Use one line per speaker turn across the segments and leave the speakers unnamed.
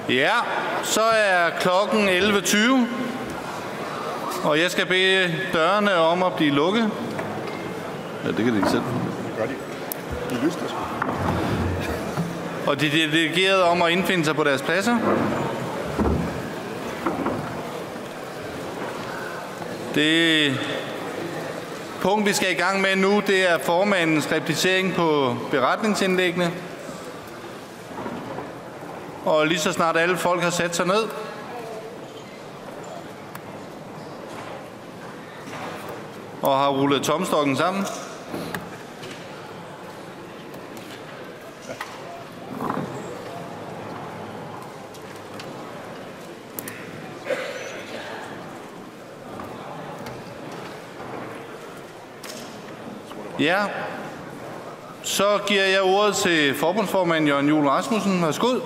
Ja, så er klokken 11.20, og jeg skal bede dørene om at blive lukket. Ja, det kan de ikke selv.
Det gør de. De lyster sgu.
Og de delegerede om at indfinde sig på deres pladser. Det punkt, vi skal i gang med nu, det er formandens replicering på beretningsindlæggene. Og lige så snart alle folk har sat sig ned, og har rullet tomstokken sammen, ja, så giver jeg ordet til forbundsformand Jørgen Juhl Rasmussen. Værsgo.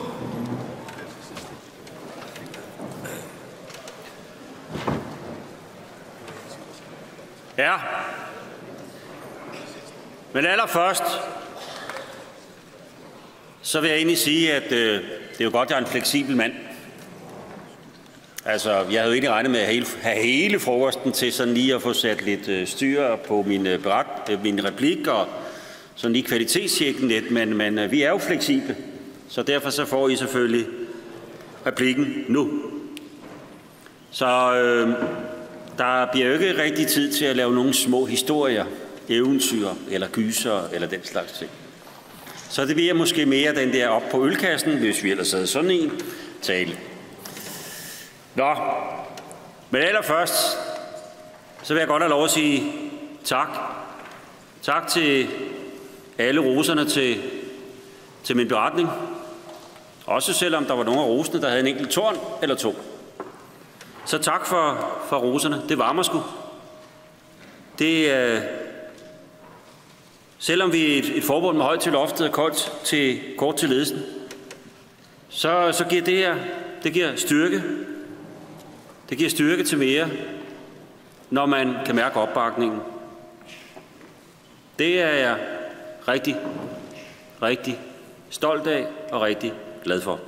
Ja, men allerførst, så vil jeg egentlig sige, at det er jo godt, at jeg er en fleksibel mand. Altså, jeg havde jo egentlig regnet med at have hele frokosten til sådan lige at få sat lidt styr på min replik og sådan lige kvalitetstjekken lidt, men vi er jo fleksible, så derfor så får I selvfølgelig replikken nu. Så der bliver jo ikke rigtig tid til at lave nogle små historier, eventyr eller gyser eller den slags ting. Så det bliver måske mere den der op på ølkassen, hvis vi ellers havde sådan en tale. Nå, men allerførst, så vil jeg godt have lov at sige tak. Tak til alle roserne til min beretning. Også selvom der var nogle af rosene, der havde en enkelt torn eller to. Så tak for roserne. Det varmer sgu. Selvom vi er et forbund med højt til loftet og kort til ledelsen, så giver det her, det giver styrke. Det giver styrke til mere, når man kan mærke opbakningen. Det er jeg rigtig, rigtig stolt af og rigtig glad for.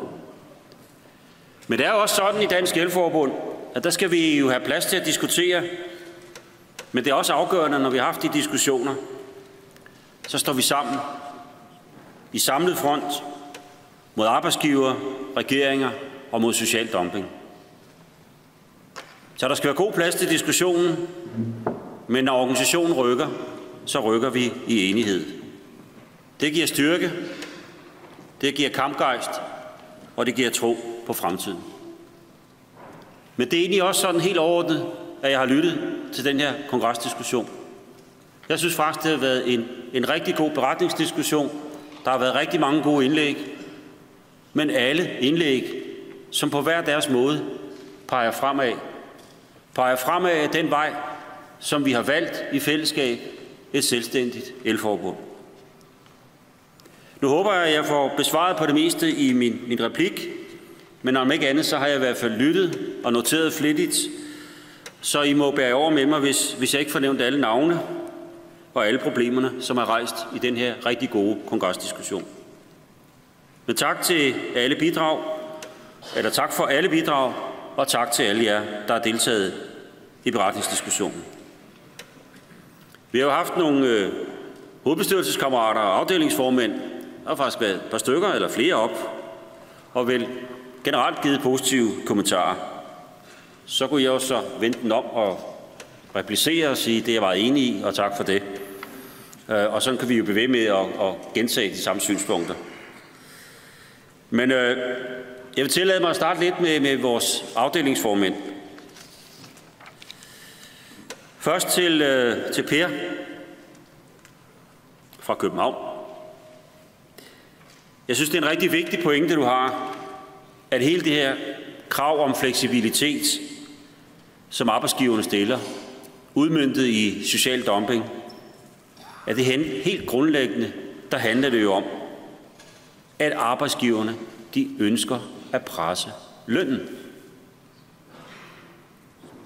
Men det er jo også sådan i Dansk Elforbund, at der skal vi jo have plads til at diskutere. Men det er også afgørende, når vi har haft de diskussioner, så står vi sammen i samlet front mod arbejdsgiver, regeringer og mod social dumping. Så der skal være god plads til diskussionen, men når organisationen rykker, så rykker vi i enighed. Det giver styrke, det giver kampgejst, og det giver tro på fremtiden. Men det er egentlig også sådan helt overordnet, at jeg har lyttet til den her kongresdiskussion. Jeg synes faktisk, det har været en rigtig god beretningsdiskussion. Der har været rigtig mange gode indlæg, men alle indlæg, som på hver deres måde peger fremad af den vej, som vi har valgt i fællesskab, et selvstændigt elforbund. Nu håber jeg, at jeg får besvaret på det meste i min replik, men om ikke andet, så har jeg i hvert fald lyttet og noteret flittigt, så I må bære over med mig, hvis jeg ikke får nævnt alle navne og alle problemerne, som er rejst i den her rigtig gode kongresdiskussion. Men tak til alle bidrag, eller tak for alle bidrag, og tak til alle jer, der har deltaget i beretningsdiskussionen. Vi har jo haft nogle hovedbestyrelseskammerater og afdelingsformænd, der har faktisk været et par stykker eller flere op, og vel generelt givet positive kommentarer. Så kunne jeg også vende den om og replicere og sige, det jeg var enig i, og tak for det. Og sådan kan vi jo bevæge med at gentage de samme synspunkter. Men jeg vil tillade mig at starte lidt med vores afdelingsformænd. Først til Per fra København. Jeg synes, det er en rigtig vigtig pointe, du har, at hele det her krav om fleksibilitet, som arbejdsgiverne stiller, udmøntet i social dumping, at det helt grundlæggende, der handler det jo om, at arbejdsgiverne, de ønsker at presse lønnen.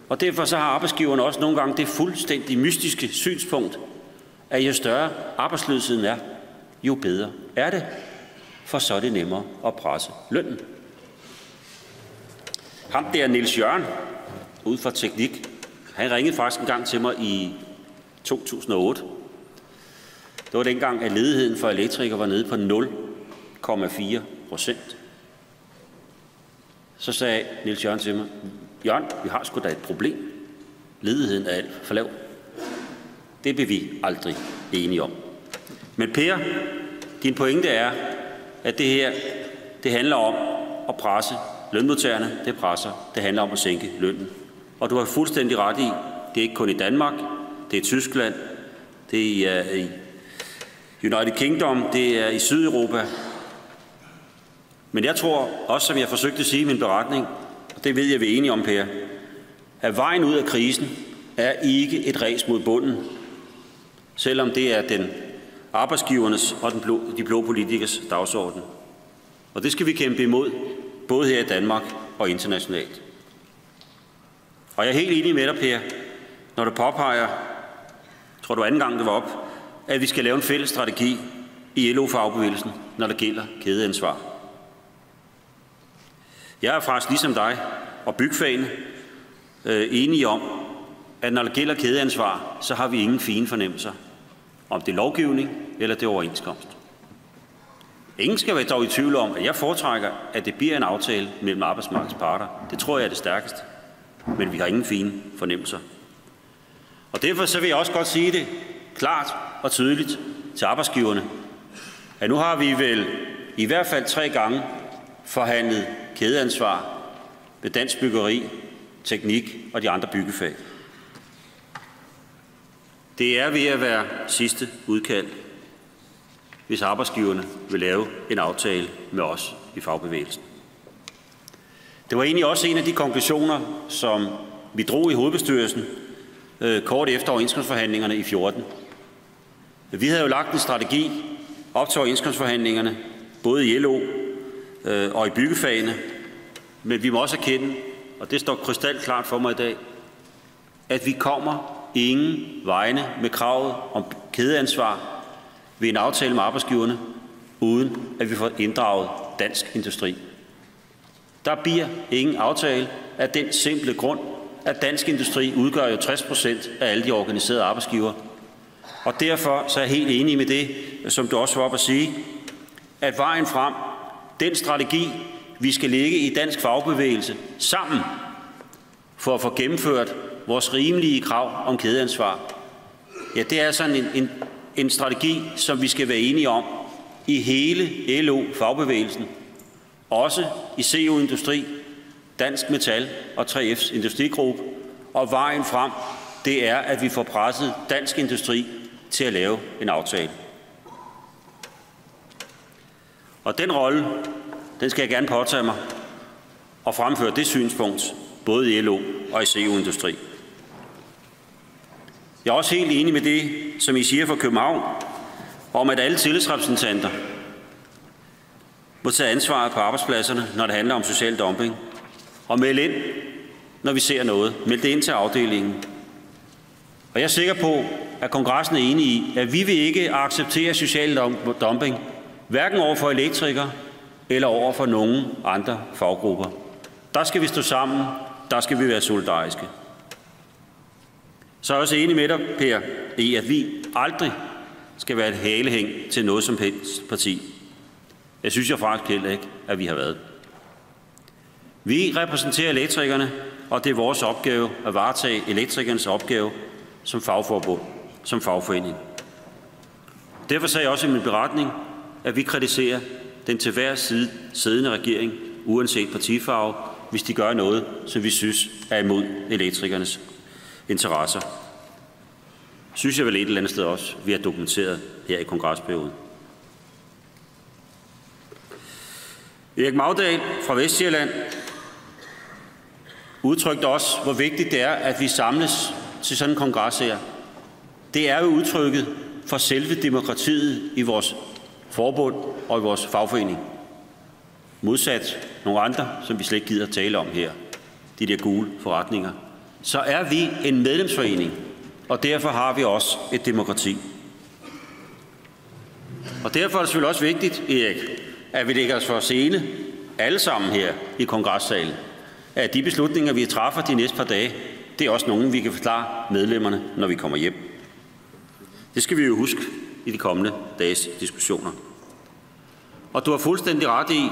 Og derfor så har arbejdsgiverne også nogle gange det fuldstændig mystiske synspunkt, at jo større arbejdsløsheden er, jo bedre er det, for så er det nemmere at presse lønnen. Ham der Niels Jørgen, ud fra Teknik, han ringede faktisk en gang til mig i 2008. Det var dengang, at ledigheden for elektrikere var nede på 0,4%. Så sagde Niels Jørgen til mig, Jørgen, vi har sgu da et problem. Ledigheden er alt for lav. Det bliver vi aldrig enige om. Men Per, din pointe er, at det her, det handler om at presse lønmodtagerne. Det handler om at sænke lønnen. Og du har fuldstændig ret i, det er ikke kun i Danmark, det er i Tyskland, det er i United Kingdom, det er i Sydeuropa. Men jeg tror også, som jeg forsøgte at sige i min beretning, og det ved jeg, vi er enige om, Per, at vejen ud af krisen er ikke et ræs mod bunden, selvom det er den arbejdsgivernes og de blå politikers dagsorden. Og det skal vi kæmpe imod, både her i Danmark og internationalt. Og jeg er helt enig med dig, Per, når du påpeger, tror du anden gang det var op, at vi skal lave en fælles strategi i LO-fagbevægelsen, når der gælder kædeansvar. Jeg er faktisk ligesom dig og bygfagene enige om, at når der gælder kædeansvar, så har vi ingen fine fornemmelser, om det er lovgivning eller det er overenskomst. Ingen skal være dog i tvivl om, at jeg foretrækker, at det bliver en aftale mellem arbejdsmarkedets parter. Det tror jeg er det stærkeste. Men vi har ingen fine fornemmelser. Og derfor så vil jeg også godt sige det klart og tydeligt til arbejdsgiverne, at nu har vi vel i hvert fald 3 gange forhandlet kædeansvar ved Dansk Byggeri, Teknik og de andre byggefag. Det er ved at være sidste udkald, hvis arbejdsgiverne vil lave en aftale med os i fagbevægelsen. Det var egentlig også en af de konklusioner, som vi drog i hovedbestyrelsen kort efter overenskomstforhandlingerne i 14. Vi havde jo lagt en strategi op til overenskomstforhandlingerne, både i LO og i byggefagene, men vi må også erkende, og det står krystalklart for mig i dag, at vi kommer ingen vegne med kravet om kædeansvar ved en aftale med arbejdsgiverne, uden at vi får inddraget dansk industri. Der bliver ingen aftale af den simple grund, at dansk industri udgør jo 60% af alle de organiserede arbejdsgivere. Og derfor så er jeg helt enig med det, som du også var oppe at sige, at vejen frem, den strategi, vi skal lægge i dansk fagbevægelse sammen for at få gennemført vores rimelige krav om kædeansvar, ja, det er sådan en strategi, som vi skal være enige om i hele LO-fagbevægelsen, også i CO Industri, Dansk Metal og 3F's industrigruppe, og vejen frem, det er, at vi får presset dansk industri til at lave en aftale. Og den rolle, den skal jeg gerne påtage mig og fremføre det synspunkt, både i LO og i CO Industri. Jeg er også helt enig med det, som I siger fra København, om at alle tillidsrepræsentanter må tage ansvaret på arbejdspladserne, når det handler om social dumping, og melde ind, når vi ser noget. Meld det ind til afdelingen. Og jeg er sikker på, at kongressen er enig i, at vi vil ikke acceptere social dumping, hverken over for elektrikere eller over for nogen andre faggrupper. Der skal vi stå sammen, der skal vi være solidariske. Så er jeg også enig med dig, Per, i at vi aldrig skal være et halehæng til noget som helst parti. Jeg synes jeg faktisk heller ikke, at vi har været. Vi repræsenterer elektrikerne, og det er vores opgave at varetage elektrikernes opgave som fagforbund, som fagforening. Derfor sagde jeg også i min beretning, at vi kritiserer den til hver side siddende regering, uanset partifarve, hvis de gør noget, som vi synes er imod elektrikernes interesser. Synes jeg vel et eller andet sted også, vi har dokumenteret her i kongresperioden. Erik Magdal fra Vestsjælland udtrykte også, hvor vigtigt det er, at vi samles til sådan en kongres her. Det er jo udtrykket for selve demokratiet i vores forbund og i vores fagforening. Modsat nogle andre, som vi slet ikke gider at tale om her, de der gule forretninger, så er vi en medlemsforening, og derfor har vi også et demokrati. Og derfor er det selvfølgelig også vigtigt, Erik, at vi lægger os for scene, alle sammen her i kongressalen, at de beslutninger, vi træffer de næste par dage, det er også nogle, vi kan forklare medlemmerne, når vi kommer hjem. Det skal vi jo huske i de kommende dages diskussioner. Og du har fuldstændig ret i,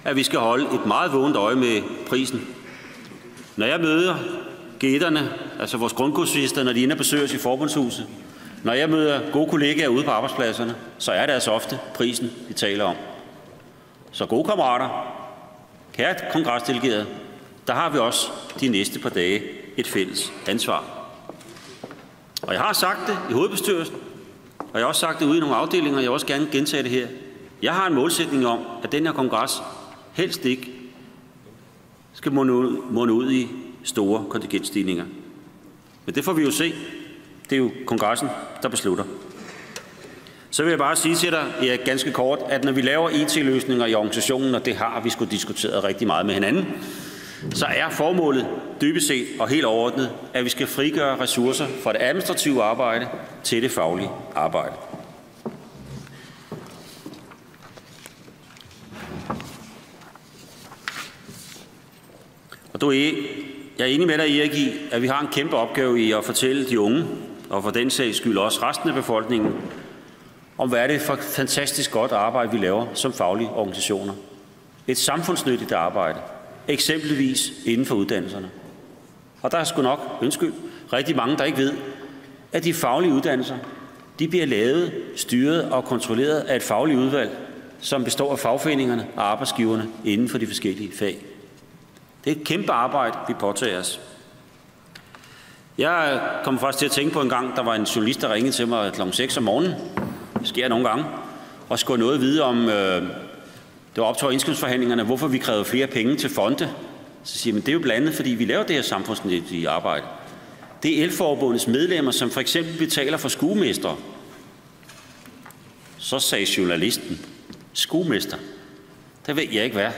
at vi skal holde et meget vågent øje med prisen. Når jeg møder gætterne, altså vores grundkursister, når de er inde og besøger os i forbundshuset, når jeg møder gode kollegaer ude på arbejdspladserne, så er det altså ofte prisen, vi taler om. Så gode kammerater, kære kongresdelegerede, der har vi også de næste par dage et fælles ansvar. Og jeg har sagt det i hovedbestyrelsen, og jeg har også sagt det ude i nogle afdelinger, og jeg vil også gerne gentage det her. Jeg har en målsætning om, at den her kongres helst ikke skal munde ud i store kontingentstigninger. Men det får vi jo se. Det er jo kongressen, der beslutter. Så vil jeg bare sige til dig, Erik, ganske kort, at når vi laver IT-løsninger i organisationen, og det har vi sgu diskuteret rigtig meget med hinanden, så er formålet dybest set og helt overordnet, at vi skal frigøre ressourcer fra det administrative arbejde til det faglige arbejde. Og jeg er enig med dig, Erik, i, at vi har en kæmpe opgave i at fortælle de unge, og for den sags skyld også resten af befolkningen, om hvad er det for fantastisk godt arbejde, vi laver som faglige organisationer. Et samfundsnyttigt arbejde, eksempelvis inden for uddannelserne. Og der er sgu nok, rigtig mange, der ikke ved, at de faglige uddannelser, de bliver lavet, styret og kontrolleret af et fagligt udvalg, som består af fagforeningerne og arbejdsgiverne inden for de forskellige fag. Det er et kæmpe arbejde, vi påtager os. Jeg kom faktisk til at tænke på en gang, der var en journalist, der ringede til mig kl. 6 om morgenen. Det sker nogle gange. Og skulle noget vide om, det var op til overenskomstforhandlingerne, hvorfor vi krævede flere penge til fonde. Så siger man, det er jo blandt andet, fordi vi laver det her samfundsnyttige arbejde. Det er Elforbundets medlemmer, som for eksempel betaler for skuemestre. Så sagde journalisten, skuemester, det ved jeg ikke hvad.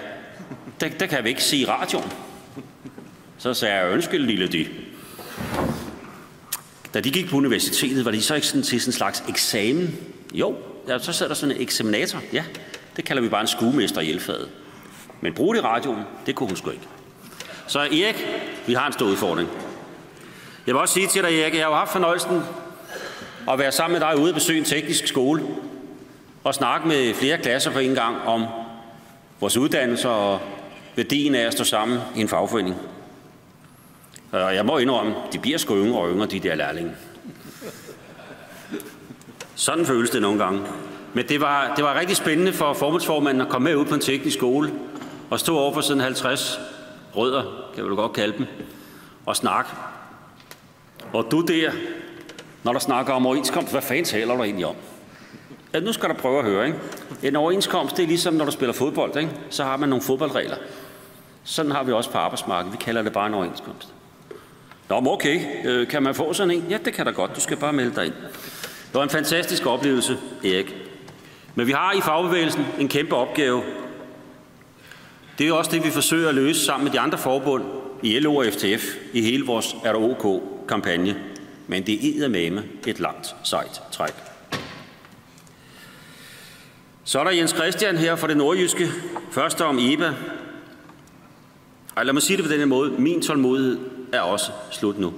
Det kan vi ikke sige i radioen. Så sagde jeg, undskyld lille dy. Da de gik på universitetet, var de så ikke sådan til sådan en slags eksamen? Jo, ja, så sad der sådan en eksaminator. Ja, det kalder vi bare en skuemester i elfaget. Men bruge det i radioen, det kunne hun sgu ikke. Så Erik, vi har en stor udfordring. Jeg vil også sige til dig, Erik, jeg har jo haft fornøjelsen at være sammen med dig ude og besøge en teknisk skole og snakke med flere klasser på en gang om vores uddannelser og værdien af at stå sammen i en fagforening. Og jeg må indrømme, de bliver sgu yngre og yngre, de der lærlinge. Sådan føles det nogle gange. Men det var rigtig spændende for formandsformanden at komme med ud på en teknisk skole og stå over for sådan 50 rødder, kan vi godt kalde dem, og snakke. Og du der, når der snakker om overenskomst, hvad fanden taler du egentlig om? Ja, nu skal du prøve at høre, ikke? En overenskomst, det er ligesom, når du spiller fodbold, ikke? Så har man nogle fodboldregler. Sådan har vi også på arbejdsmarkedet. Vi kalder det bare en overenskomst. Nå, okay. Kan man få sådan en? Ja, det kan da godt. Du skal bare melde dig ind. Det var en fantastisk oplevelse, Erik. Men vi har i fagbevægelsen en kæmpe opgave. Det er jo også det, vi forsøger at løse sammen med de andre forbund i LO og FTF i hele vores ROK-kampagne. Men det er eddermame et langt, sejt træk. Så er der Jens Christian her fra det nordjyske. Først om EBA. Lad mig sige det på den her måde. Min tålmodighed er også slut nu.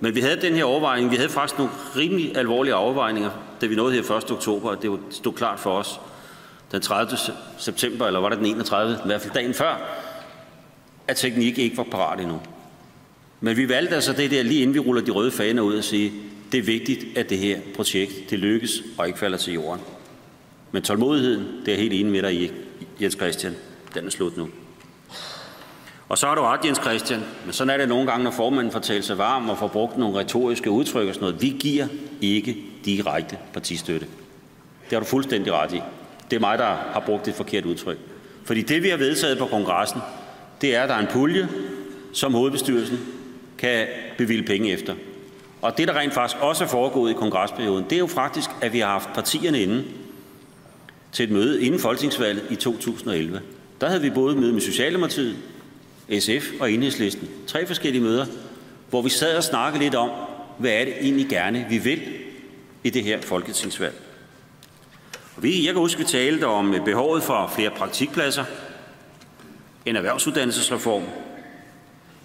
Men vi havde den her overvejning. Vi havde faktisk nogle rimelig alvorlige overvejninger, da vi nåede her 1. oktober. Og det stod klart for os den 30. september, eller var det den 31. i hvert fald dagen før, at teknik ikke var parat endnu. Men vi valgte altså det der, lige inden vi ruller de røde faner ud og sige, det er vigtigt, at det her projekt, det lykkes og ikke falder til jorden. Men tålmodigheden, det er helt enig med dig i, Jens Christian, den er slut nu. Og så har du ret, Jens Christian, men sådan er det nogle gange, når formanden får talt sig varm og får brugt nogle retoriske udtryk og sådan noget. Vi giver ikke direkte partistøtte. Det har du fuldstændig ret i. Det er mig, der har brugt et forkert udtryk. Fordi det, vi har vedtaget på kongressen, det er, at der er en pulje, som hovedbestyrelsen kan bevilge penge efter. Og det, der rent faktisk også er foregået i kongresperioden, det er jo faktisk, at vi har haft partierne inde til et møde inden folketingsvalget i 2011. Der havde vi både møde med Socialdemokratiet, SF og Enhedslisten. 3 forskellige møder, hvor vi sad og snakkede lidt om, hvad er det egentlig gerne, vi vil i det her folketingsvalg. Og jeg kan huske, vi talte om behovet for flere praktikpladser. en erhvervsuddannelsesreform,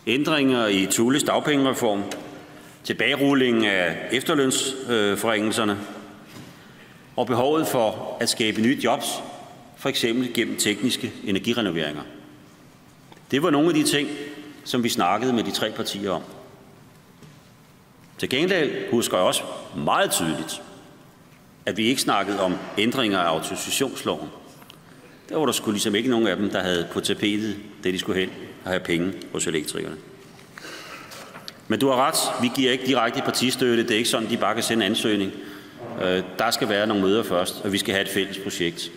ændringer i Thules dagpengereform, tilbagerulling af efterlønsforringelserne og behovet for at skabe nye jobs, for eksempel gennem tekniske energirenoveringer. Det var nogle af de ting, som vi snakkede med de 3 partier om. Til gengæld husker jeg også meget tydeligt, at vi ikke snakkede om ændringer af autorisationsloven. Der var der sgu ligesom ikke nogen af dem, der havde på tapetet, det de skulle hen og have penge hos elektrikerne. Men du har ret, vi giver ikke direkte partistøtte. Det er ikke sådan, de bare kan sende ansøgning. Der skal være nogle møder først, og vi skal have et fælles projekt.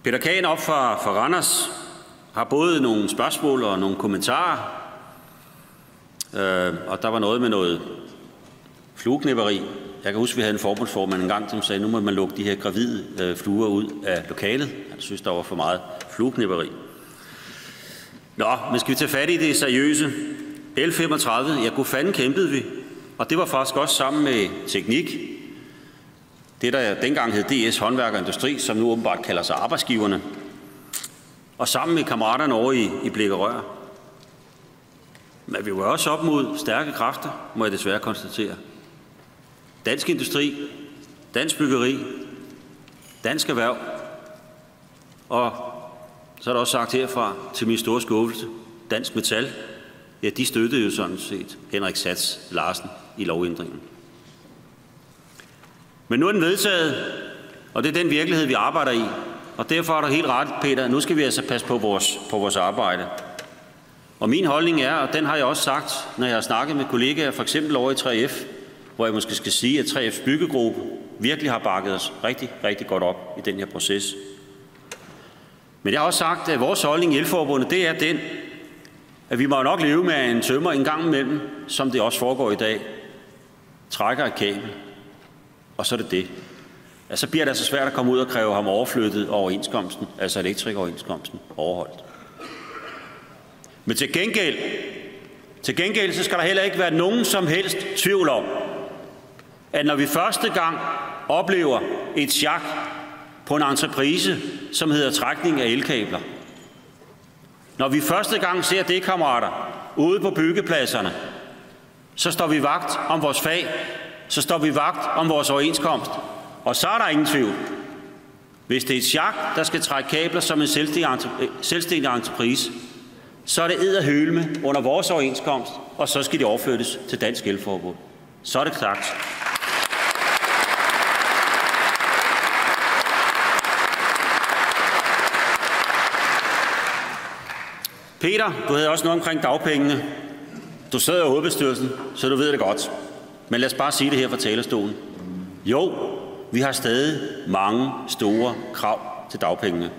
Peter Kahn op fra Randers har både nogle spørgsmål og nogle kommentarer. Og der var noget med noget flueknipperi. Jeg kan huske, at vi havde en forbundsformand en gang, som sagde, nu må man lukke de her gravide fluer ud af lokalet. Jeg synes, der var for meget flueknipperi. Nå, men skal vi tage fat i det seriøse? L35, ja, god fanden kæmpede vi. Og det var faktisk også sammen med Teknik. Det, der dengang hed DS Håndværk og Industri, som nu åbenbart kalder sig arbejdsgiverne. Og sammen med kammeraterne over i Blik og Rør. Men vi var også op mod stærke kræfter, må jeg desværre konstatere. Dansk Industri, Dansk Byggeri, Dansk Erhverv, og så er der også sagt herfra til min store skuffelse, Dansk Metal, ja, de støttede jo sådan set Henrik Sats Larsen i lovændringen. Men nu er den vedtaget, og det er den virkelighed, vi arbejder i, og derfor er der helt ret, Peter, nu skal vi altså passe på vores arbejde. Og min holdning er, og den har jeg også sagt, når jeg har snakket med kollegaer, for eksempel over i 3F, hvor jeg måske skal sige, at 3F's byggegruppe virkelig har bakket os rigtig, rigtig godt op i den her proces. Men jeg har også sagt, at vores holdning i Elforbundet, det er den, at vi må nok leve med en tømmer en gang imellem, som det også foregår i dag, trækker et kabel, og så er det det. Ja, så bliver det altså svært at komme ud og kræve ham overflyttet overenskomsten, altså elektrikeroverenskomsten, overholdt. Men til gengæld så skal der heller ikke være nogen som helst tvivl om, at når vi første gang oplever et chak på en entreprise, som hedder trækning af elkabler, når vi første gang ser det, kammerater, ude på byggepladserne, så står vi vagt om vores fag, så står vi vagt om vores overenskomst, og så er der ingen tvivl. Hvis det er et chak, der skal trække kabler som en selvstændig entreprise, så er det edderhølme under vores overenskomst, og så skal de overflyttes til Dansk Elforbund. Så er det sagt. Peter, du havde også noget omkring dagpengene. Du sad i hovedbestyrelsen, så du ved det godt. Men lad os bare sige det her fra talerstolen. Jo, vi har stadig mange store krav til dagpengene.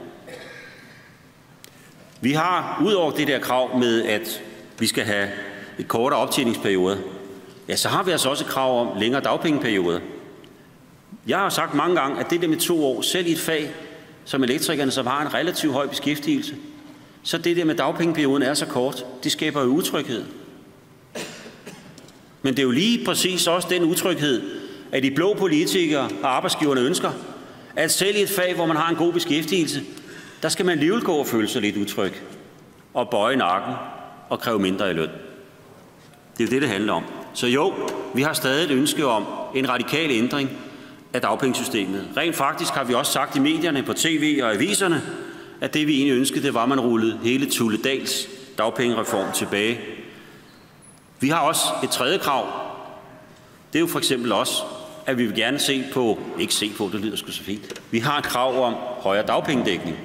Vi har, ud over det der krav med, at vi skal have et kortere optjeningsperiode, ja, så har vi altså også et krav om længere dagpengeperioder. Jeg har sagt mange gange, at det der med 2 år, selv i et fag som elektrikerne, som har en relativt høj beskæftigelse, så det der med dagpengeperioden er så kort, det skaber jo utryghed. Men det er jo lige præcis også den utryghed, at de blå politikere og arbejdsgiverne ønsker, at selv i et fag, hvor man har en god beskæftigelse, der skal man alligevel gå og føle sig lidt utryg og bøje nakken og kræve mindre i løn. Det er jo det, det handler om. Så jo, vi har stadig et ønske om en radikal ændring af dagpengesystemet. Rent faktisk har vi også sagt i medierne, på tv og aviserne, at det vi egentlig ønskede, det var, at man rullede hele Thule Dahls dagpengereform tilbage. Vi har også et tredje krav. Det er jo for eksempel også, at vi vil gerne det lyder sgu så fint. Vi har et krav om højere dagpengedækning.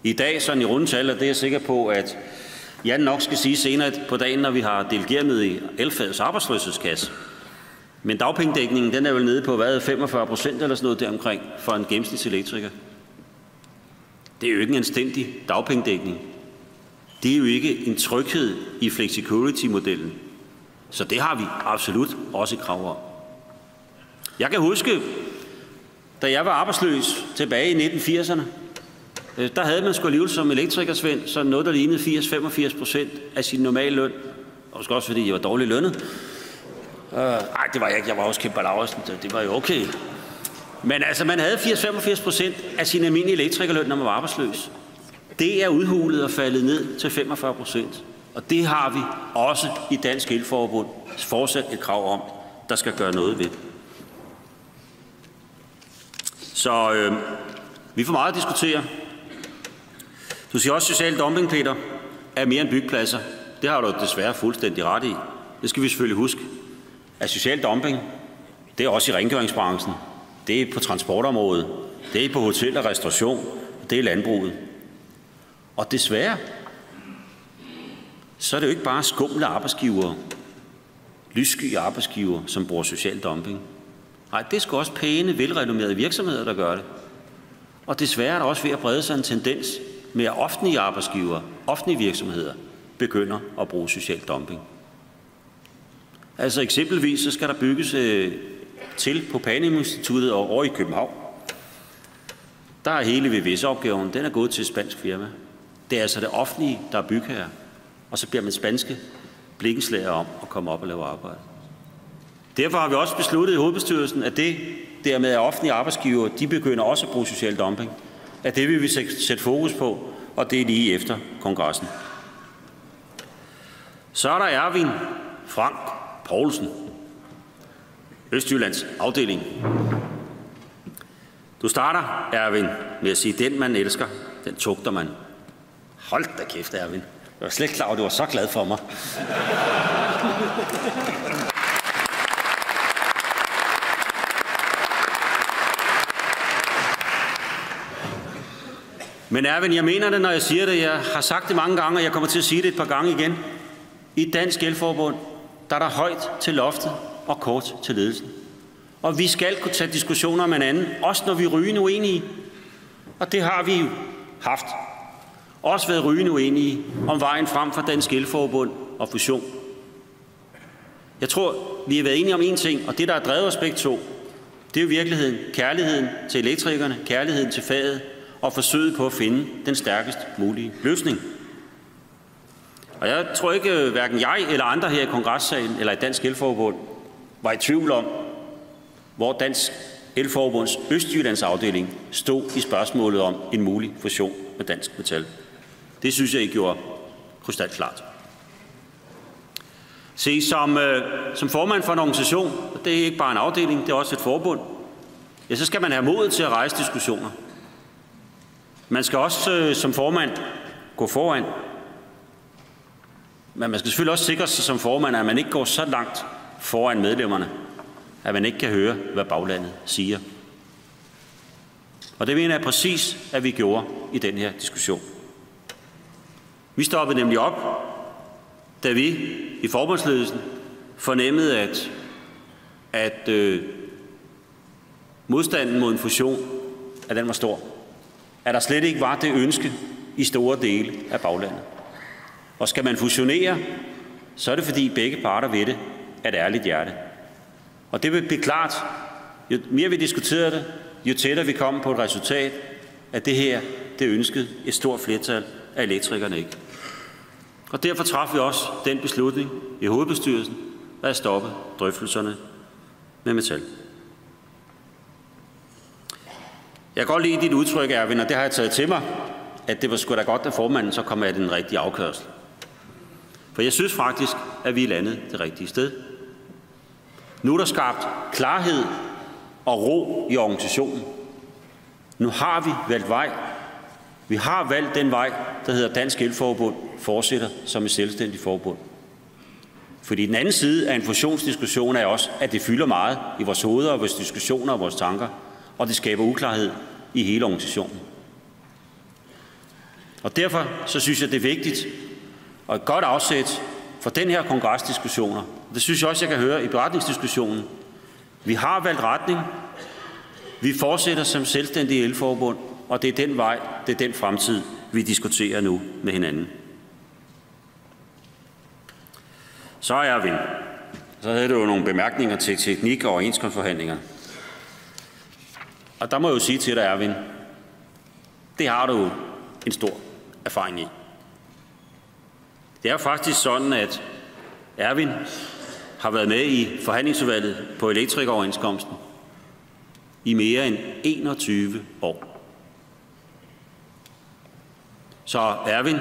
I dag, sådan i rundetal, og det er jeg sikker på, at Jan nok skal sige senere på dagen, når vi har delegeret med i Elfagets arbejdsløshedskasse. Men dagpengedækningen, den er vel nede på, 45% eller sådan noget deromkring for en gennemsnitselektriker. Det er jo ikke en anstændig dagpengedækning. Det er jo ikke en tryghed i flexicurity-modellen. Så det har vi absolut også et krav om. Jeg kan huske, da jeg var arbejdsløs tilbage i 1980'erne, der havde man sgu alligevel som elektrikersvend sådan noget, der lignede 80-85% af sin normale løn. Og måske også fordi jeg var dårligt lønnet. Nej, det var jeg ikke. Jeg var også kæmpe Laursen. Det var jo okay. Men altså, man havde 80-85% af sin almindelige elektrikerløn, når man var arbejdsløs. Det er udhulet og faldet ned til 45%. Og det har vi også i Dansk Elforbund fortsat et krav om, der skal gøre noget ved. Så vi får meget at diskutere. Du siger også, at social dumping, Peter, er mere end byggepladser. Det har du desværre fuldstændig ret i. Det skal vi selvfølgelig huske. At social dumping, det er også i rengøringsbranchen. Det er på transportområdet. Det er på hotel og restauration. Det er landbruget. Og desværre, så er det jo ikke bare skumle arbejdsgivere, lyssky arbejdsgivere, som bruger social dumping. Nej, det er sgu også pæne, velrenommerede virksomheder, der gør det. Og desværre er der også ved at brede sig en tendens med, at offentlige arbejdsgivere, offentlige virksomheder, begynder at bruge social dumping. Altså eksempelvis så skal der bygges til på Panem-instituttet over i København. Der er hele VVS-opgaven, den er gået til et spansk firma. Det er altså det offentlige, der er bygherre. Og så bliver man spanske blikkenslager om at komme op og lave arbejde. Derfor har vi også besluttet i hovedbestyrelsen, at det dermed er offentlige arbejdsgivere, de begynder også at bruge social dumping. At det vil vi sætte fokus på, og det er lige efter kongressen. Så er der Erwin Frank Poulsen, Østjyllands afdeling. Du starter, Erwin, med at sige, den man elsker, den tugter man. Hold da kæft, Erwin. Jeg var slet ikke klar, at du var så glad for mig. Men Erwin, jeg mener det, når jeg siger det. Jeg har sagt det mange gange, og jeg kommer til at sige det et par gange igen. I Dansk Elforbund, der er der højt til loftet og kort til ledelsen. Og vi skal kunne tage diskussioner med hinanden, også når vi er rygende uenige. Og det har vi jo haft. Også været rygende uenige om vejen frem for Dansk Elforbund og fusion. Jeg tror, vi har været enige om én ting, og det, der har drevet os begge to, det er jo virkeligheden. Kærligheden til elektrikerne, kærligheden til faget, og forsøget på at finde den stærkest mulige løsning. Og jeg tror ikke, hverken jeg eller andre her i kongressalen eller i Dansk Elforbund var i tvivl om, hvor Dansk Elforbunds Østjyllands afdeling stod i spørgsmålet om en mulig fusion med Dansk Metal. Det synes jeg, I gjorde krystalklart. Se, som formand for en organisation, og det er ikke bare en afdeling, det er også et forbund, ja, så skal man have mod til at rejse diskussioner. Man skal også som formand gå foran. Men man skal selvfølgelig også sikre sig som formand, at man ikke går så langt foran medlemmerne, at man ikke kan høre, hvad baglandet siger. Og det mener jeg præcis, at vi gjorde i den her diskussion. Vi stoppede nemlig op, da vi i forbundsledelsen fornemmede, at modstanden mod en fusion, at den var stor. At der slet ikke var det ønske i store dele af baglandet. Og skal man fusionere, så er det fordi begge parter ved det af et ærligt hjerte. Og det vil blive klart, jo mere vi diskuterer det, jo tættere vi kommer på et resultat, at det her, det ønskede et stort flertal af elektrikerne ikke. Og derfor træffede vi også den beslutning i hovedbestyrelsen at stoppe drøftelserne med Metal. Jeg kan godt lide dit udtryk, Erwin, og det har jeg taget til mig, at det var sgu da godt, at formanden så kom af den rigtige afkørsel. For jeg synes faktisk, at vi er landet det rigtige sted. Nu er der skabt klarhed og ro i organisationen. Nu har vi valgt vej. Vi har valgt den vej, der hedder Dansk Elforbund, fortsætter som et selvstændigt forbund. Fordi den anden side af en fusionsdiskussion er også, at det fylder meget i vores hoveder og vores diskussioner og vores tanker, og det skaber uklarhed i hele organisationen. Og derfor så synes jeg, det er vigtigt og et godt afsæt for den her kongresdiskussioner. Det synes jeg også, jeg kan høre i beretningsdiskussionen. Vi har valgt retning. Vi fortsætter som selvstændige elforbund, og det er den vej, det er den fremtid, vi diskuterer nu med hinanden. Så er Erwin. Så havde du jo nogle bemærkninger til teknik og overenskomstforhandlinger. Og der må jeg jo sige til dig, Erwin, det har du en stor erfaring i. Det er faktisk sådan, at Erwin har været med i forhandlingsudvalget på elektrikeroverenskomsten. i mere end 21 år. Så Erwin,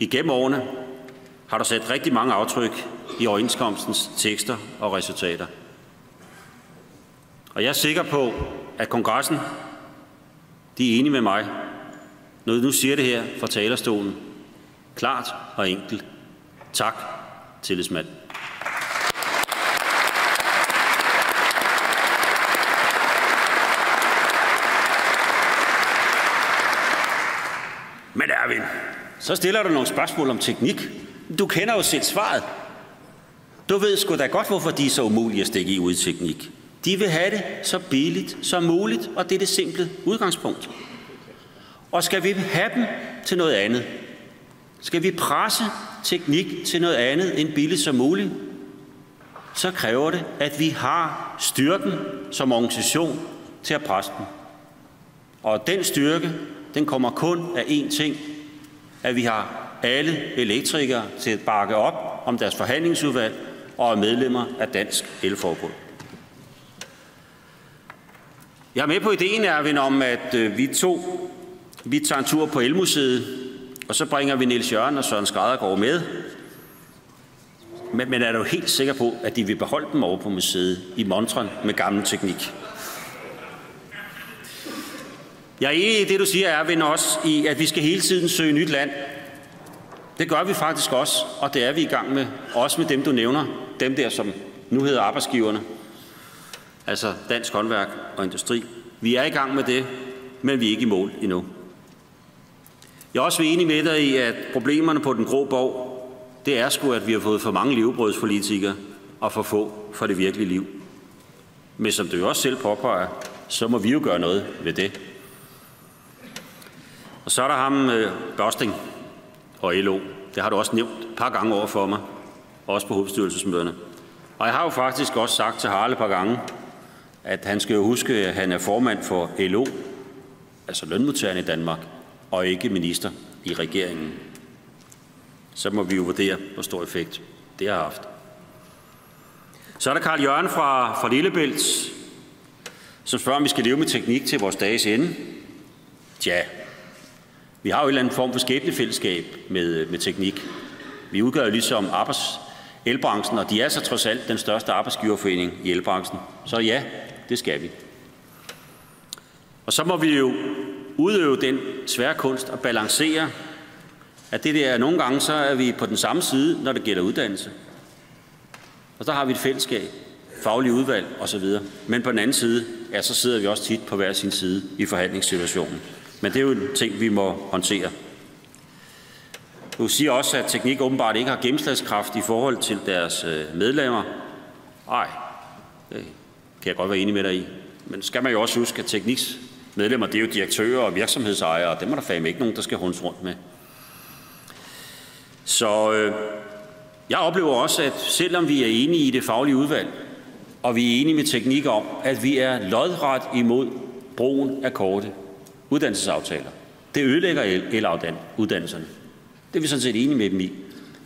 igennem årene har du sat rigtig mange aftryk i overenskomstens tekster og resultater. Og jeg er sikker på, at kongressen, de er enige med mig, når du nu siger det her fra talerstolen, klart og enkelt. Tak, tillidsmand. Men Erwin, så stiller du nogle spørgsmål om teknik. Du kender jo selv svaret. Du ved sgu da godt, hvorfor de er så umulige at stikke i ud i teknik. De vil have det så billigt som muligt, og det er det simple udgangspunkt. Og skal vi have dem til noget andet? Skal vi presse teknik til noget andet end billigt som muligt? Så kræver det, at vi har styrken som organisation til at presse dem. Og den styrke, den kommer kun af én ting, at vi har alle elektrikere til at bakke op om deres forhandlingsudvalg og er medlemmer af Dansk Elforbund. Jeg er med på ideen, Erwin, om at vi tager en tur på Elmuseet, og så bringer vi Niels Jørgen og Søren Skræddergaard med. Men er du helt sikker på, at de vil beholde dem over på museet i montren med gammel teknik? Jeg er enig i det, du siger, Erwin, også i, at vi skal hele tiden søge nyt land. Det gør vi faktisk også, og det er vi i gang med. Også med dem, du nævner. Dem der, som nu hedder arbejdsgiverne. Altså Dansk Håndværk og Industri. Vi er i gang med det, men vi er ikke i mål endnu. Jeg er også enig med dig i, at problemerne på den grå borg, det er sgu, at vi har fået for mange levebrødspolitikere og for få for det virkelige liv. Men som du også selv påpeger, så må vi jo gøre noget ved det. Og så er der ham Børsting og LO. Det har du også nævnt et par gange over for mig, også på hovedbestyrelsesmøderne. Og jeg har jo faktisk også sagt til Harle et par gange, at han skal jo huske, at han er formand for LO, altså lønmodtagerne i Danmark, og ikke minister i regeringen. Så må vi jo vurdere, hvor stor effekt det har haft. Så er der Carl Jørgen fra Lillebælt, som spørger, om vi skal leve med teknik til vores dages ende. Tja, vi har jo en eller anden form for skæbnefællesskab med teknik. Vi udgør jo ligesom elbranchen, og de er så trods alt den største arbejdsgiverforening i elbranchen. Så ja, det skal vi. Og så må vi jo udøve den svære kunst at balancere, at det der nogle gange, så er vi på den samme side, når det gælder uddannelse. Og så har vi et fællesskab, faglige udvalg osv. Men på den anden side, ja, så sidder vi også tit på hver sin side i forhandlingssituationen. Men det er jo en ting, vi må håndtere. Du siger også, at teknik åbenbart ikke har gennemslagskraft i forhold til deres medlemmer. Nej, det kan jeg godt være enig med dig i. Men skal man jo også huske, at tekniks medlemmer, det er jo direktører og virksomhedsejere, og dem er der fandme ikke nogen, der skal hundes rundt med. Så jeg oplever også, at selvom vi er enige i det faglige udvalg, og vi er enige med teknik om, at vi er lodret imod brugen af korte uddannelsesaftaler. Det ødelægger eluddannelserne. Det er vi sådan set enige med dem i.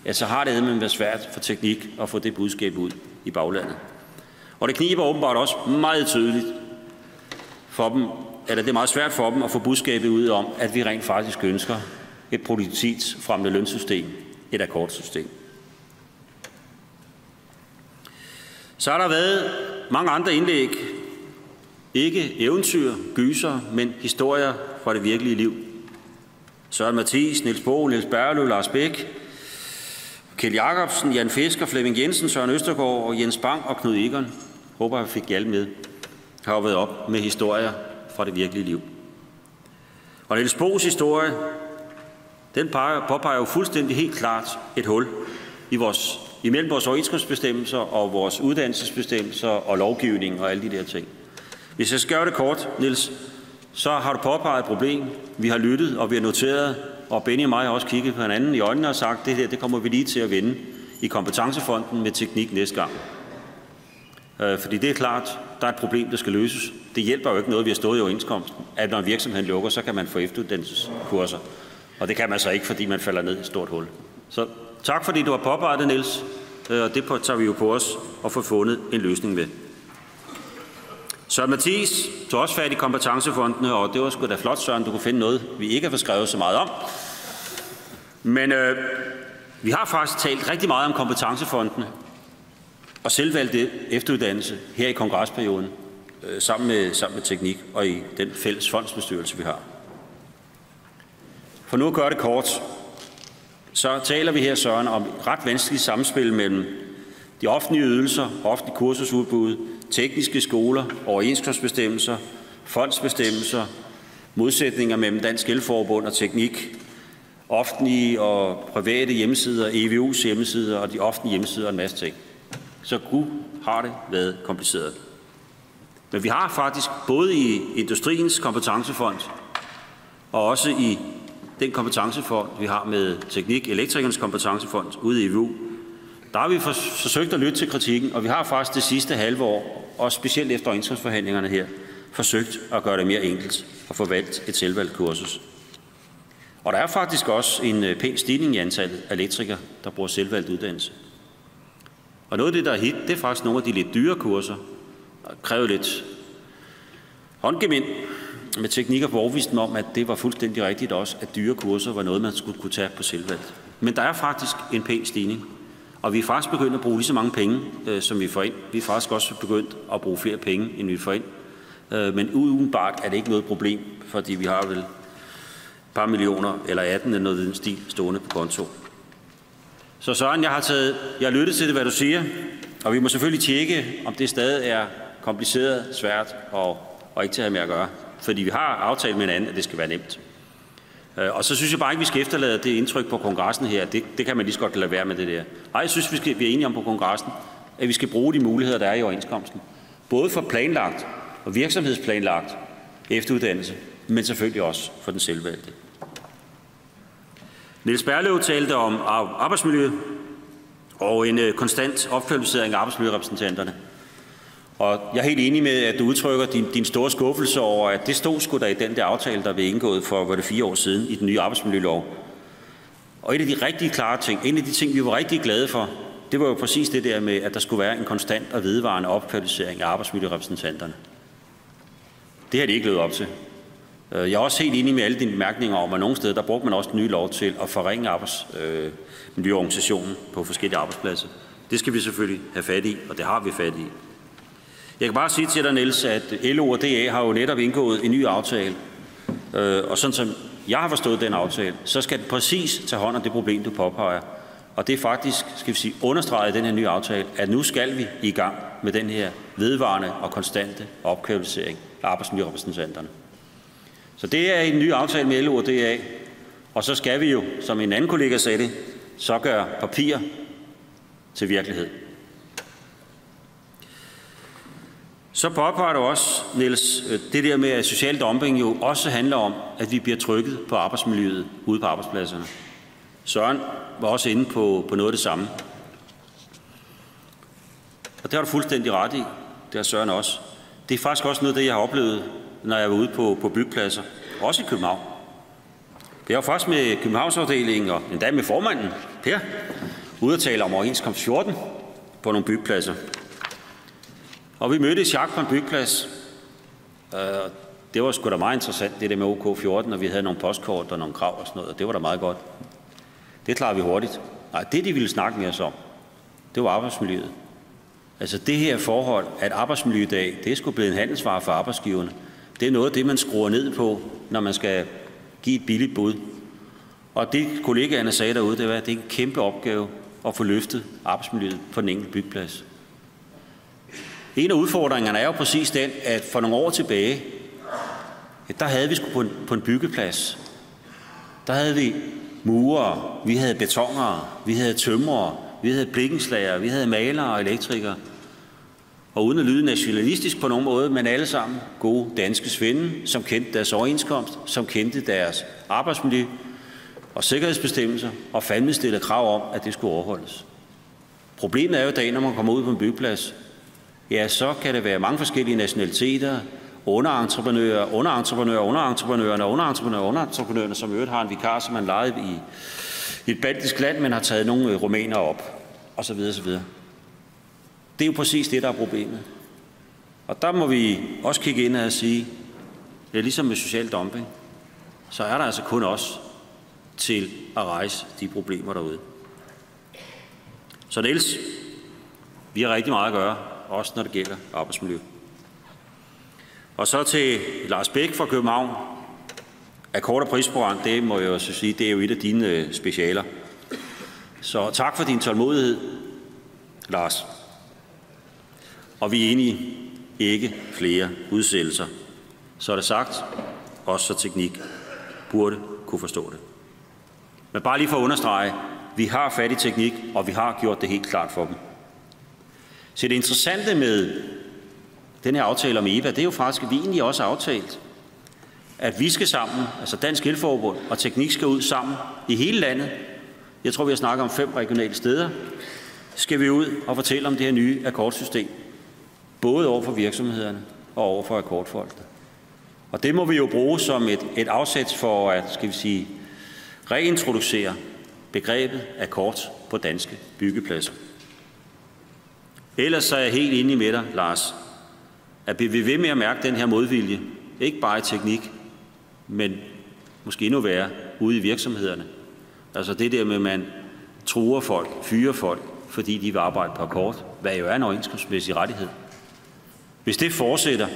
Ja, så har det været svært for teknik at få det budskab ud i baglandet. Og det kniber åbenbart også meget tydeligt for dem, eller det er meget svært for dem at få budskabet ud om, at vi rent faktisk ønsker et produktivitetsfremmende lønsystem, et akkordsystem. Så har der været mange andre indlæg. Ikke eventyr, gyser, men historier fra det virkelige liv. Søren Mathis, Niels Bo, Niels Berløv, Lars Bæk, Kjeld Jacobsen, Jan Fisker, Flemming Jensen, Søren Østergaard og Jens Bang og Knud Egon. Håber, jeg fik alle med. Har jo været op med historier fra det virkelige liv. Og Niels Bo's historie, den påpeger jo fuldstændig helt klart et hul imellem vores overenskomstbestemmelser og vores uddannelsesbestemmelser og lovgivning og alle de der ting. Hvis jeg skal gøre det kort, Niels, så har du påpeget et problem. Vi har lyttet, og vi har noteret, og Benny og mig har også kigget på hinanden i øjnene og sagt, at det her, det kommer vi lige til at vende i kompetencefonden med teknik næste gang. Fordi det er klart, der er et problem, der skal løses. Det hjælper jo ikke noget, vi har stået i overenskomsten, at når en virksomhed lukker, så kan man få efteruddannelseskurser. Og det kan man så ikke, fordi man falder ned i et stort hul. Så tak, fordi du har påpeget det, Niels. Og det tager vi jo på os og får fundet en løsning ved. Søren Mathies tog også fat i kompetencefondene, og det var sgu da flot, Søren, du kunne finde noget, vi ikke har fået skrevet så meget om. Men vi har faktisk talt rigtig meget om kompetencefondene og selvvalgte efteruddannelse her i kongresperioden, sammen med teknik og i den fælles fondsbestyrelse, vi har. For nu at gøre det kort, så taler vi her, Søren, om et ret vanskeligt samspil mellem de offentlige ydelser, offentlige kursusudbud, tekniske skoler, overenskomstbestemmelser, fondsbestemmelser, modsætninger mellem Dansk Elforbund og teknik, offentlige og private hjemmesider, EVU's hjemmesider og de offentlige hjemmesider og en masse ting. Så gud har det været kompliceret. Men vi har faktisk både i Industriens kompetencefond og også i den kompetencefond, vi har med teknik, elektrikernes kompetencefond ude i EVU, der har vi forsøgt at lytte til kritikken, og vi har faktisk det sidste halve år, og specielt efter overenskomstforhandlingerne her, forsøgt at gøre det mere enkelt at få valgt et selvvalgt kursus. Og der er faktisk også en pæn stigning i antallet af elektrikere, der bruger selvvalgt uddannelse. Og noget af det, der er hit, det er faktisk nogle af de lidt dyre kurser, der kræver lidt håndgemænd med teknikker på overbevisten om, at det var fuldstændig rigtigt også, at dyre kurser var noget, man skulle kunne tage på selvvalgt. Men der er faktisk en pæn stigning, og vi er faktisk begyndt at bruge lige så mange penge, som vi får ind. Vi er faktisk også begyndt at bruge flere penge, end vi får ind. Men udenbart er det ikke noget problem, fordi vi har vel et par millioner eller 18 eller noget i den stil stående på konto. Så Søren, jeg har lyttet til det, hvad du siger, og vi må selvfølgelig tjekke, om det stadig er kompliceret, svært og ikke til at have med at gøre. Fordi vi har aftalt med hinanden, at det skal være nemt. Og så synes jeg bare ikke, vi skal efterlade det indtryk på kongressen her. Det kan man lige så godt lade være med det der. Nej, jeg synes, vi er enige om på kongressen, at vi skal bruge de muligheder, der er i overenskomsten. Både for planlagt og virksomhedsplanlagt efteruddannelse, men selvfølgelig også for den selvvalgte. Niels Berløv talte om arbejdsmiljø og en konstant opkvalificering af arbejdsmiljørepræsentanterne. Og jeg er helt enig med, at du udtrykker din store skuffelse over, at det stod sgu da i den der aftale, der blev indgået for 4 år siden i den nye arbejdsmiljølov. Og en af de rigtig klare ting, en af de ting, vi var rigtig glade for, det var jo præcis det der med, at der skulle være en konstant og vedvarende opkvalificering af arbejdsmiljørepræsentanterne. Det har de ikke levet op til. Jeg er også helt enig med alle dine bemærkninger om, at nogle steder, der brugte man også den nye lov til at forringe arbejdsmiljøorganisationen på forskellige arbejdspladser. Det skal vi selvfølgelig have fat i, og det har vi fat i. Jeg kan bare sige til dig, Niels, at LO og DA har jo netop indgået en ny aftale. Og sådan som jeg har forstået den aftale, så skal den præcis tage hånd om det problem, du påpeger. Og det er faktisk, skal vi sige, understreget i den her nye aftale, at nu skal vi i gang med den her vedvarende og konstante opkvalificering af arbejdsmiljørepræsentanterne. Så det er en ny aftale med LO og DA. Og så skal vi jo, som en anden kollega sagde det, så gøre papir til virkelighed. Så påpeger du også, Niels, det der med, at social dumping jo også handler om, at vi bliver trykket på arbejdsmiljøet ude på arbejdspladserne. Søren var også inde på noget af det samme. Og det har du fuldstændig ret i. Det har Søren også. Det er faktisk også noget af det, jeg har oplevet, når jeg var ude på byggepladser. Også i København. Jeg var først med Københavnsafdelingen og endda med formanden, Per, ude at tale om overenskomst 14 på nogle byggepladser. Og vi mødte Jacques på en byggeplads. Det var sgu da meget interessant, det der med OK14, og vi havde nogle postkort og nogle krav og sådan noget, og det var da meget godt. Det klarer vi hurtigt. Nej, det de ville snakke med os om, det var arbejdsmiljøet. Altså det her forhold, at arbejdsmiljø i dag, det er sgu blevet en handelsvare for arbejdsgiverne. Det er noget af det, man skruer ned på, når man skal give et billigt bud. Og det kollegaerne sagde derude, det var, at det er en kæmpe opgave at få løftet arbejdsmiljøet på den enkelte byggeplads. En af udfordringerne er jo præcis den, at for nogle år tilbage, der havde vi sgu på en byggeplads. Der havde vi murere, vi havde betonere, vi havde tømrere, vi havde blikkenslager, vi havde malere og elektrikere. Og uden at lyde nationalistisk på nogen måde, men alle sammen gode danske svende, som kendte deres overenskomst, som kendte deres arbejdsmiljø og sikkerhedsbestemmelser, og fandme stillede krav om, at det skulle overholdes. Problemet er jo i dag, når man kommer ud på en byggeplads, ja, så kan det være mange forskellige nationaliteter, underentreprenørerne, som i øvrigt har en vikar, som man lejede i et baltisk land, men har taget nogle rumænere op, osv. osv. Det er jo præcis det, der er problemet. Og der må vi også kigge ind og sige, det er ligesom med social dumping, så er der altså kun os til at rejse de problemer derude. Så Niels, vi har rigtig meget at gøre, også når det gælder arbejdsmiljø. Og så til Lars Bæk fra København. Akkord- og prisprogram, det må jeg jo sige, det er jo et af dine specialer. Så tak for din tålmodighed, Lars. Og vi er enige, ikke flere udsættelser. Så er det sagt, også så teknik burde kunne forstå det. Men bare lige for at understrege, vi har fat i teknik, og vi har gjort det helt klart for dem. Så det interessante med den her aftale om EVA, det er jo faktisk, at vi egentlig også har aftalt, at vi skal sammen, altså Dansk Elforbund og teknik skal ud sammen i hele landet. Jeg tror, vi har snakket om 5 regionale steder. Skal vi ud og fortælle om det her nye akkordsystem, både over for virksomhederne og over for akkordfolkene. Og det må vi jo bruge som et afsæt for at, skal vi sige, reintroducere begrebet akkord på danske byggepladser. Ellers er jeg helt enig med dig, Lars, at vi vil ved med at mærke den her modvilje, ikke bare i teknik, men måske endnu værre ude i virksomhederne. Altså det der med, at man truer folk, fyrer folk, fordi de vil arbejde på akkord, hvad jo er en overenskomstmæssig rettighed. Hvis det fortsætter,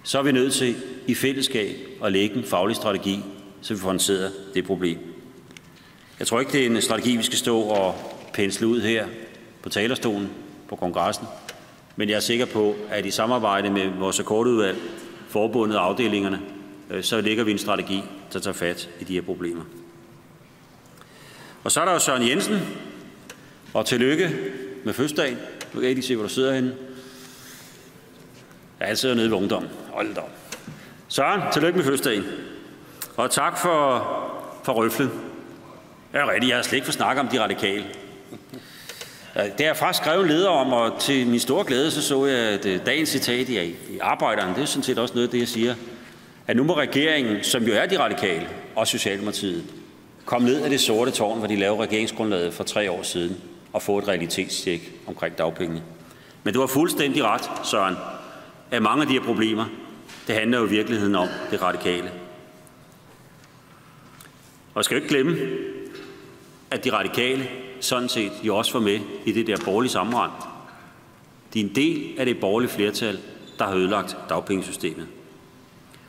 så er vi nødt til i fællesskab at lægge en faglig strategi, så vi får håndteret det problem. Jeg tror ikke, det er en strategi, vi skal stå og pensle ud her på talerstolen på kongressen, men jeg er sikker på, at i samarbejde med vores akkordudvalg, forbundet og afdelingerne, så lægger vi en strategi, der tager fat i de her problemer. Og så er der jo Søren Jensen, og tillykke med fødselsdagen. Nu kan I lige se, hvor du sidder henne. Ja, jeg sidder nede ved ungdommen. Hold da. Søren, tillykke med fødselsdagen. Og tak for røflen. Ja, rigtigt, jeg har slet ikke fået snakket om de radikale. Det har jeg faktisk skrevet en leder om, og til min store glæde, så jeg, at dagens citat i Arbejderen, det er sådan set også noget af det, jeg siger, at nu må regeringen, som jo er de radikale, og Socialdemokratiet, komme ned af det sorte tårn, hvor de lavede regeringsgrundlaget for 3 år siden, og få et realitetstjek omkring dagpengene. Men du har fuldstændig ret, Søren, at mange af de her problemer, det handler jo i virkeligheden om det radikale. Og jeg skal jo ikke glemme, at de radikale sådan set jo også var med i det der borgerlige sammenrend. De er en del af det borgerlige flertal, der har ødelagt dagpengesystemet.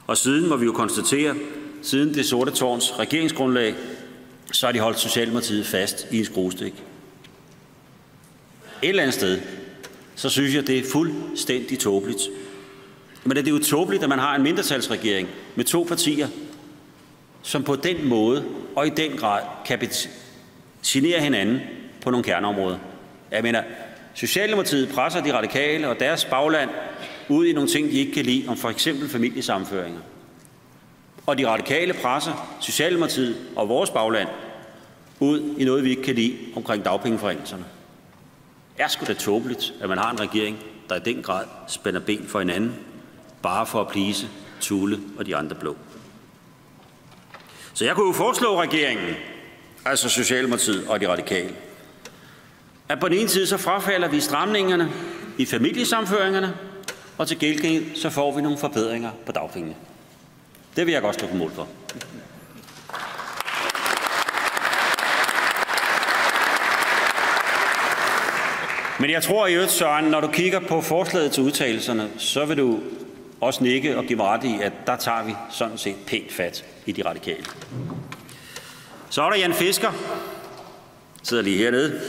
Og siden må vi jo konstatere, siden det sorte tårns regeringsgrundlag, så har de holdt Socialdemokratiet fast i en skruestik. Et eller andet sted, så synes jeg, det er fuldstændig tåbeligt. Men det er jo tåbeligt, at man har en mindretalsregering med 2 partier, som på den måde og i den grad kan genere hinanden på nogle kerneområder. Jeg mener, Socialdemokratiet presser de radikale og deres bagland ud i nogle ting, de ikke kan lide, om for eksempel familiesammenføringer. Og de radikale presser Socialdemokratiet og vores bagland ud i noget, vi ikke kan lide omkring dagpengeforringelserne. Det er sgu da tåbeligt, at man har en regering, der i den grad spænder ben for hinanden, bare for at please Tulle og de andre blå. Så jeg kunne jo foreslå regeringen, altså Socialdemokratiet og de radikale, at på den ene side så frafalder vi stramningerne i familiesammenføringerne, og til gengæld så får vi nogle forbedringer på dagpengene. Det vil jeg godt stå på mål for. Men jeg tror i øvrigt, Søren, når du kigger på forslaget til udtalelserne, så vil du også nikke og give mig ret i, at der tager vi sådan set pænt fat i de radikale. Så er der Jan Fisker. Sidder lige hernede.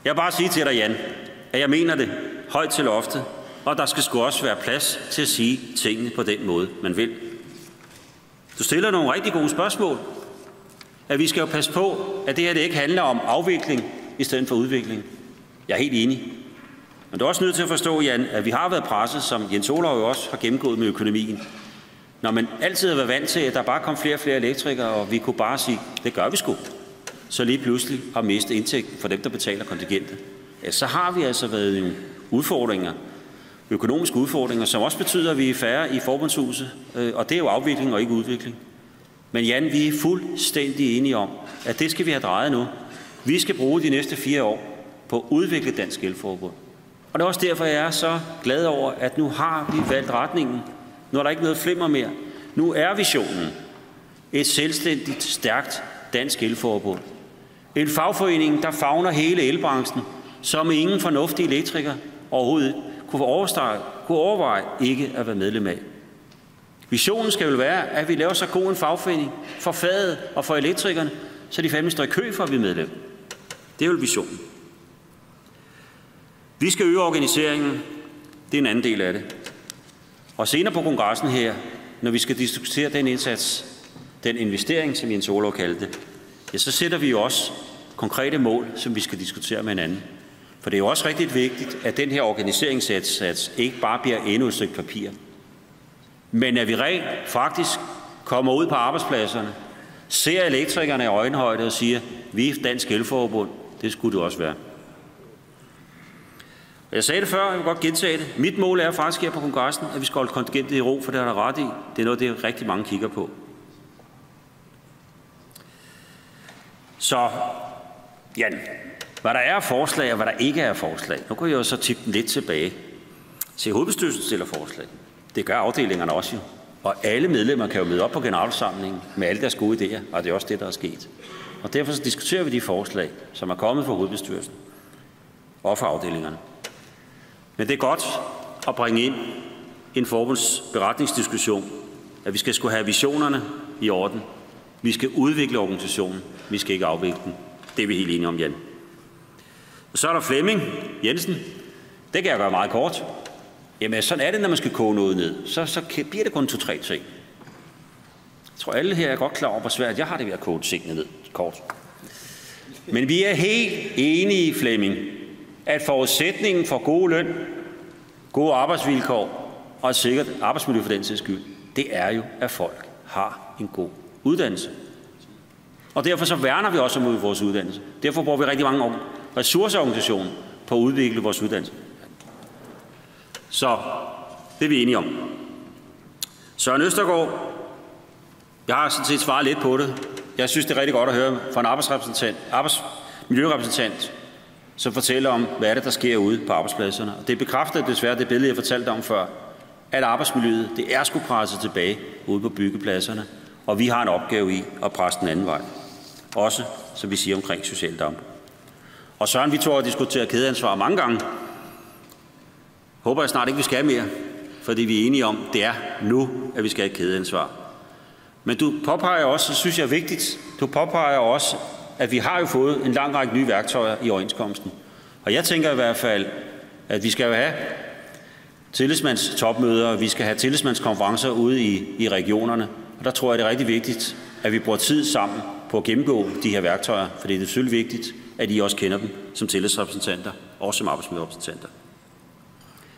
Jeg vil bare sige til dig, Jan, at jeg mener det højt til loftet, og der skal sgu også være plads til at sige tingene på den måde, man vil. Du stiller nogle rigtig gode spørgsmål. At vi skal jo passe på, at det her det ikke handler om afvikling i stedet for udvikling. Jeg er helt enig. Men du er også nødt til at forstå, Jan, at vi har været presset, som Jens Olov jo også har gennemgået med økonomien. Når man altid har været vant til, at der bare kom flere og flere elektrikere, og vi kunne bare sige, det gør vi sgu, så lige pludselig har mistet indtægten for dem, der betaler kontingentet. Ja, så har vi altså været nogle udfordringer, økonomiske udfordringer, som også betyder, at vi er færre i forbundshuset, og det er jo afvikling og ikke udvikling. Men Jan, vi er fuldstændig enige om, at det skal vi have drejet nu. Vi skal bruge de næste 4 år på at udvikle Dansk Elforbund. Og det er også derfor, jeg er så glad over, at nu har vi valgt retningen. Nu er der ikke noget flimmer mere. Nu er visionen et selvstændigt, stærkt dansk elforbund. En fagforening, der favner hele elbranchen, som ingen fornuftige elektriker overhovedet kunne overveje ikke at være medlem af. Visionen skal vel være, at vi laver så god en fagforening for faget og for elektrikerne, så de fandme står i kø for at blive medlem. Det er vel visionen. Vi skal øge organiseringen. Det er en anden del af det. Og senere på kongressen her, når vi skal diskutere den indsats, den investering, som Jens Olov kaldte det, ja, så sætter vi jo også konkrete mål, som vi skal diskutere med hinanden. For det er jo også rigtig vigtigt, at den her organiseringsindsats ikke bare bliver endnu et stykke papir, men at vi rent faktisk kommer ud på arbejdspladserne, ser elektrikerne i øjenhøjde og siger, vi er Dansk Elforbund, det skulle det også være. Jeg sagde det før, jeg vil godt gentage det. Mit mål er faktisk her på kongressen, at vi skal holde kontingentet i ro, for det har der ret i. Det er noget, det rigtig mange kigger på. Så, Jan, hvad der er forslag, og hvad der ikke er forslag. Nu kan jeg jo så tippe den lidt tilbage. Se, hovedbestyrelsen stiller forslag. Det gør afdelingerne også jo. Og alle medlemmer kan jo møde op på generalforsamlingen med alle deres gode idéer, og det er også det, der er sket. Og derfor så diskuterer vi de forslag, som er kommet fra hovedbestyrelsen og fra afdelingerne. Men det er godt at bringe ind en forbundsberetningsdiskussion, at vi skal skulle have visionerne i orden. Vi skal udvikle organisationen. Vi skal ikke afvikle den. Det er vi helt enige om, Jan. Og så er der Flemming Jensen. Det kan jeg gøre meget kort. Jamen, sådan er det, når man skal koge noget ned. Så bliver det kun 2-3 ting. Jeg tror, alle her er godt klar over, hvor svært jeg har det ved at koge tingene ned kort. Men vi er helt enige, Flemming, at forudsætningen for god løn, gode arbejdsvilkår og et sikkert arbejdsmiljø for den sags skyld, det er jo, at folk har en god uddannelse. Og derfor så værner vi også om vores uddannelse. Derfor bruger vi rigtig mange ressourceorganisationer på at udvikle vores uddannelse. Så det er vi enige om. Søren Østergaard, jeg har sådan set svaret lidt på det. Jeg synes, det er rigtig godt at høre fra en arbejdsmiljørepræsentant, som fortæller om, hvad er det, der sker ude på arbejdspladserne. Og det bekræfter desværre det billede, jeg fortalte om før, at arbejdsmiljøet, det er sgu presset tilbage ude på byggepladserne, og vi har en opgave i at presse den anden vej. Også, som vi siger, omkring social damp. Og Søren, vi tog at diskutere kædeansvar mange gange. Håber jeg snart ikke, vi skal mere, fordi vi er enige om, det er nu, at vi skal have kædeansvar. Men du påpeger også, det synes jeg er vigtigt, du påpeger også, at vi har jo fået en lang række nye værktøjer i overenskomsten. Og jeg tænker i hvert fald, at vi skal jo have tillidsmandstopmøder, og vi skal have tillidsmandskonferencer ude i regionerne. Og der tror jeg, det er rigtig vigtigt, at vi bruger tid sammen på at gennemgå de her værktøjer, for det er selvfølgelig vigtigt, at I også kender dem som tillidsrepræsentanter, og som arbejdsmiljørepræsentanter.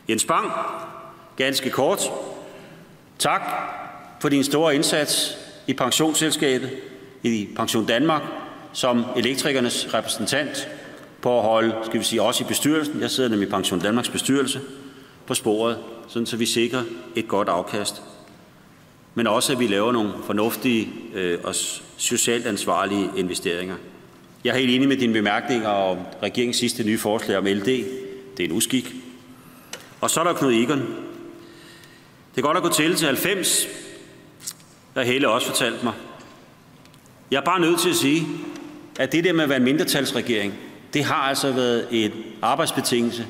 Jens Bang, ganske kort. Tak for din store indsats i pensionsselskabet, i Pension Danmark, som elektrikernes repræsentant på at holde, skal vi sige, også i bestyrelsen. Jeg sidder nemlig i Pension Danmarks bestyrelse på sporet, sådan så vi sikrer et godt afkast. Men også, at vi laver nogle fornuftige og socialt ansvarlige investeringer. Jeg er helt enig med dine bemærkninger om regeringens sidste nye forslag om LD. Det er en uskik. Og så er der Knud Egon. Det er godt at gå til 90, der Helle også fortalt mig. Jeg er bare nødt til at sige, at det der med at være en mindretalsregering, det har altså været en arbejdsbetingelse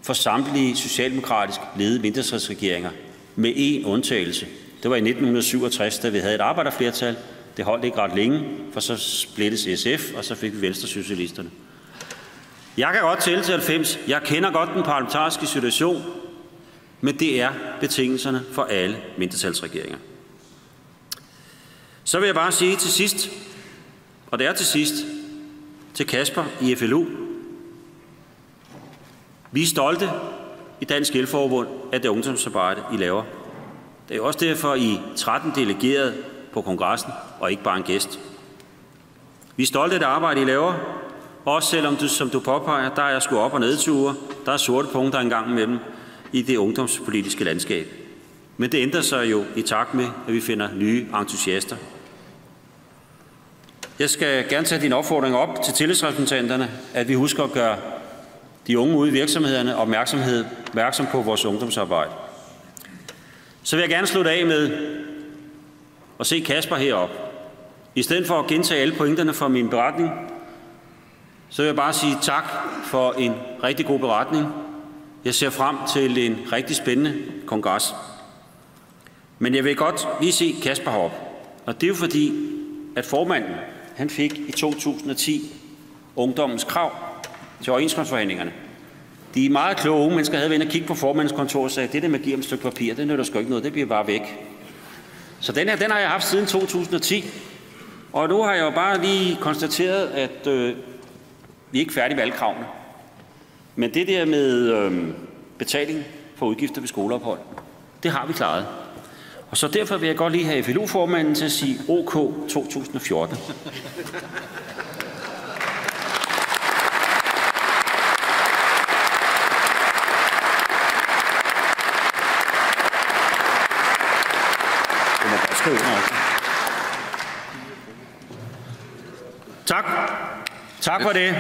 for samtlige socialdemokratisk ledede mindretalsregeringer, med én undtagelse. Det var i 1967, da vi havde et arbejderflertal. Det holdt ikke ret længe, for så splittes SF, og så fik vi Venstresocialisterne. Jeg kan godt tælle til 90. Jeg kender godt den parlamentariske situation, men det er betingelserne for alle mindretalsregeringer. Så vil jeg bare sige til sidst, og det er til sidst, til Kasper i FLU. Vi er stolte i Dansk Elforbund af det ungdomsarbejde, I laver. Det er også derfor, I 13 delegerede på kongressen, og ikke bare en gæst. Vi er stolte af det arbejde, I laver, også selvom du, som du påpeger, der er sgu op- og nedture, der er sorte punkter engang imellem i det ungdomspolitiske landskab. Men det ændrer sig jo i takt med, at vi finder nye entusiaster. Jeg skal gerne tage din opfordring op til tillidsrepræsentanterne, at vi husker at gøre de unge ude i virksomhederne opmærksom på vores ungdomsarbejde. Så vil jeg gerne slutte af med at se Kasper heroppe. I stedet for at gentage alle pointerne fra min beretning, så vil jeg bare sige tak for en rigtig god beretning. Jeg ser frem til en rigtig spændende kongres. Men jeg vil godt lige se Kasper heroppe. Og det er jo fordi, at formanden han fik i 2010 ungdommens krav til overenskomstforhandlingerne. De meget kloge unge mennesker havde været inde og kigge på formandens kontor og sagde, det der med at give om et stykke papir, det nytter sgu ikke noget, det bliver bare væk. Så den her, den har jeg haft siden 2010. Og nu har jeg jo bare lige konstateret, at vi er ikke færdige med alle kravene. Men det der med betaling for udgifter ved skoleophold, det har vi klaret. Og så derfor vil jeg godt lige have FLU-formanden til at sige OK 2014. Tak for det.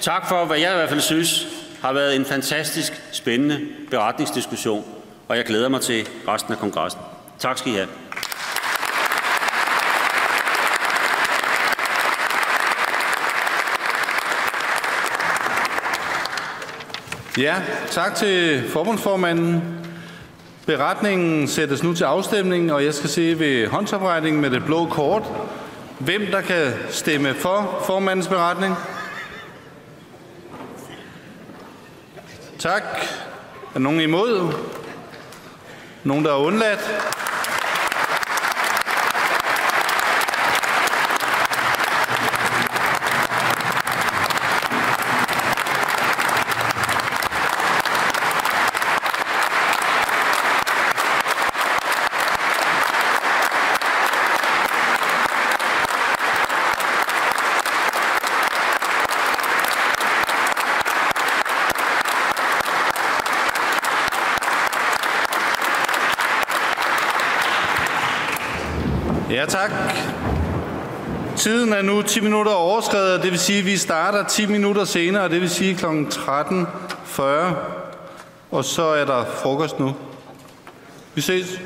Tak for, hvad jeg i hvert fald synes har været en fantastisk spændende beretningsdiskussion, og jeg glæder mig til resten af kongressen. Tak skal I have.
Ja, tak til forbundsformanden. Beretningen sættes nu til afstemning, og jeg skal se ved håndsoprækningen med det blå kort, hvem der kan stemme for formandens beretning. Tak. Er nogen imod? Nogen, der er undladt? Ja, tak. Tiden er nu 10 minutter overskredet, det vil sige, at vi starter 10 minutter senere, det vil sige kl. 13:40. Og så er der frokost nu. Vi ses.